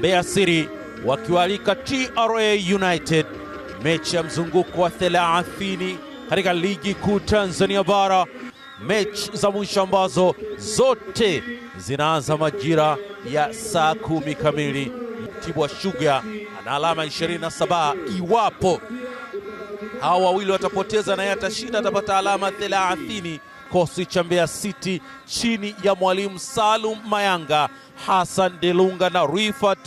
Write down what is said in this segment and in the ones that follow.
Mbeya City wakiwalika TRA United, mechi ya mzunguko wa 30 katika ligi kuu Tanzania bara, mechi za mwisho ambazo zote zinaanza majira ya saa 10 kamili. Mtibwa Sugar ana alama 27. Iwapo hawa wawili watapoteza na yeye atashinda, atapata alama 30. Kosi cha Mbeya City chini ya mwalimu Salum Mayanga, Hassan Delunga na Rifat.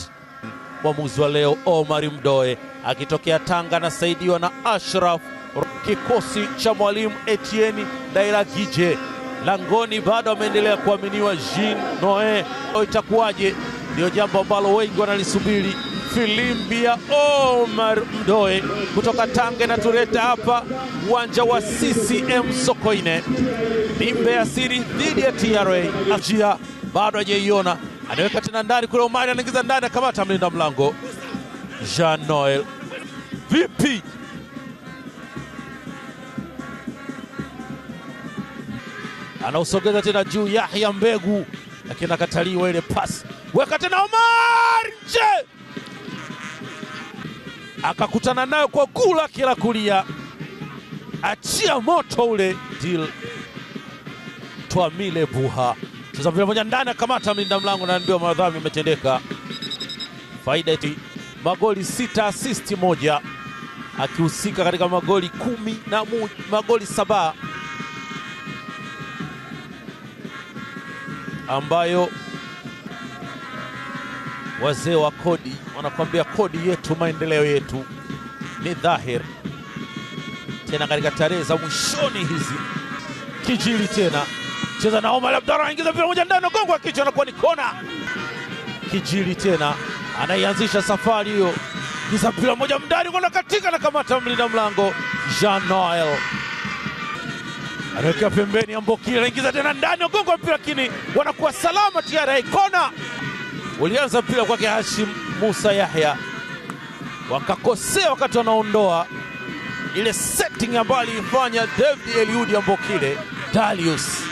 Mwamuzi wa leo Omar Mdoe akitokea Tanga na saidiwa na Ashraf. Kikosi cha mwalimu Etienne Dairagije langoni bado ameendelea kuaminiwa Jean Noe. Itakuwaje? Ndio jambo ambalo wengi wanalisubiri. Filimbi ya Omar Mdoe kutoka Tanga na tuleta hapa uwanja wa CCM Sokoine. Ni Mbeya City dhidi ya TRA. Ajia bado hajaiona, anaweka tena ndani kule, Omar anaingiza ndani, akamata mlinda mlango Jean Noel. Vipi? Anausogeza tena juu Yahya Mbegu, lakini akataliwa ile pasi. Weka tena Omar nje, akakutana nayo kwa gula kila kulia, achia moto ule deal. Twamile Buha cheza mpira moja ndani, akamata mlinda mlango na ndio madhambi yametendeka. Faida eti magoli 6, assist 1, akihusika katika magoli 10 na magoli 7 ambayo wazee wa kodi wanakuambia kodi yetu maendeleo yetu. Ni dhahir tena katika tarehe za mwishoni hizi. Kijili tena cheza na Omar Abdalla, ingiza mpira moja ndani, gongo wa kichwa, anakuwa ni kona. Kijili tena anaianzisha safari hiyo, ingiza mpira moja ndani, kwenda katika na kamata mlinda mlango Jean Noel, anawekea pembeni Ambokile, anaingiza tena ndani, gongo wa mpira, lakini wanakuwa salama TRA. Kona ulianza mpira kwake Hashim Musa Yahya, wakakosea wakati wanaondoa ile setting ambayo alifanya David Eliudi Ambokile. Darius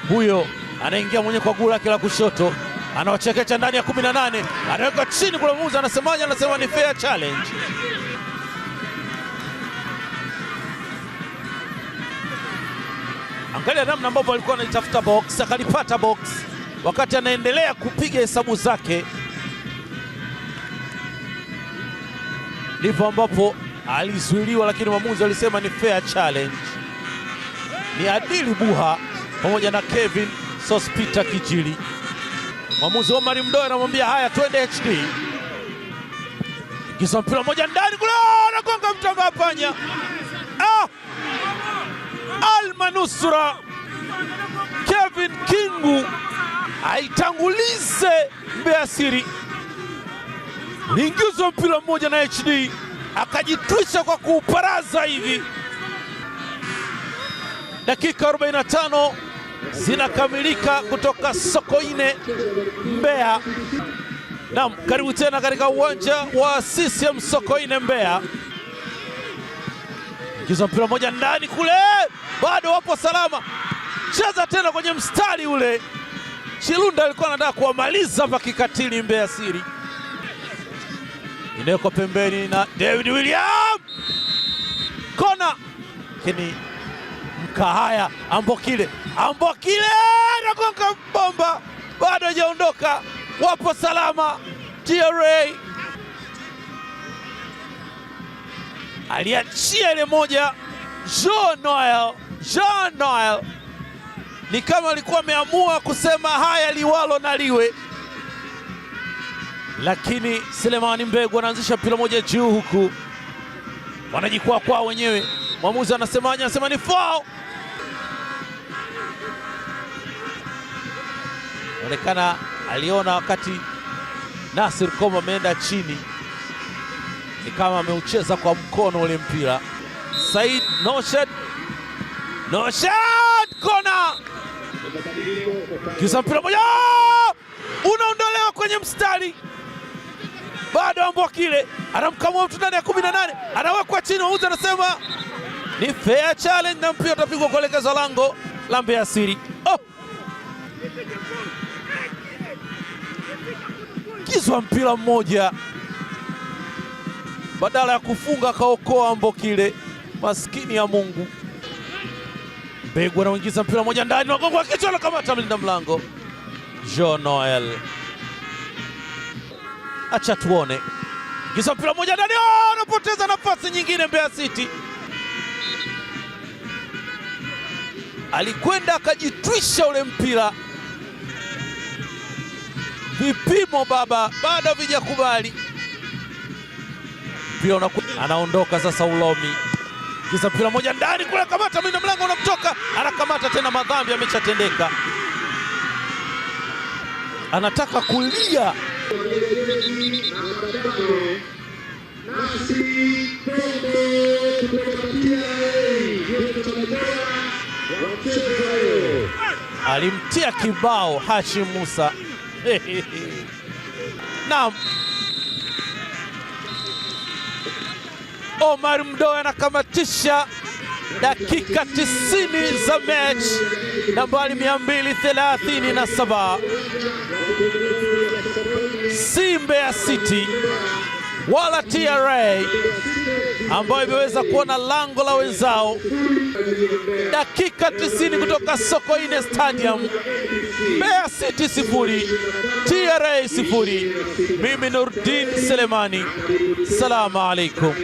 huyo anaingia mwenye kwa gula kila kushoto, anawachekecha ndani ya 18, anaweka chini kule. Musa anasemaje? Anasema ni fair challenge. Angalia namna ambapo alikuwa anaitafuta box, akalipata box wakati anaendelea kupiga hesabu zake. Ndipo ambapo alizuiliwa, lakini mwamuzi alisema ni fair challenge. Ni Adili Buha pamoja na Kevin Sospita Kijili. Mwamuzi Omar Mdoe anamwambia haya, twende HD. Ingiza mpira moja ndani kule, anagonga mtamba panya. Almanusura Kevin Kingu aitangulize Mbeya City. Ingiza mpira mmoja na HD, akajitwisha kwa kuuparaza hivi. Dakika 45 zinakamilika kutoka Sokoine Mbeya. Naam, karibu tena katika uwanja wa CCM Sokoine Mbeya. Ingiza mpira moja ndani kule, bado wapo salama. Cheza tena kwenye mstari ule. Chilunda alikuwa anataka kuwamaliza hapa kikatili Mbeya City. Inawekwa pembeni na David William. Kona. Lakini Mkahaya Ambokile anagonga bomba, bado hajaondoka, wapo salama TRA. Aliachia ile moja Jean Noel ni kama alikuwa ameamua kusema haya liwalo na liwe, lakini Selemani Mbegu anaanzisha mpira moja juu, huku wanajikwaa kwa wenyewe. Mwamuzi anasemaje? Anasema ni foul. Inaonekana aliona wakati Nasir Koma ameenda chini, ni kama ameucheza kwa mkono ule mpira. Said Noshad, kona. Kisa mpira moja unaondolewa kwenye mstari, bado Ambokile anamkamua mtu ndani ya 18, anawekwa chini. Mwamuzi anasema ni fair challenge na mpira utapigwa kuelekeza lango la Mbeya City. aliingizwa mpira mmoja, badala ya kufunga kaokoa Mbokile, maskini ya Mungu. Mbegu anaingiza mpira mmoja ndani, wagongo wa kichwa, anakamata mlinda mlango Jean Noel. Acha tuone, ingiza mpira mmoja ndani, anapoteza nafasi nyingine. Mbeya City alikwenda akajitwisha ule mpira, vipimo baba bado vijakubali. Mpira anaondoka sasa, Ulomi ingiza mpira mmoja ndani kule, kamata mlinda mlango, unamtoka, anakamata tena, madhambi ameshatendeka, anataka kulia. Alimtia kibao Hashim Musa. Naam, Omar Mdoe anakamatisha dakika 90 za mechi nambari 237. Si Mbeya City wala TRA ambayo imeweza kuona lango la wenzao. Dakika 90 kutoka Sokoine Stadium, Mbeya City 0, TRA 0. Mimi Nurdin Selemani, salamu alaikum.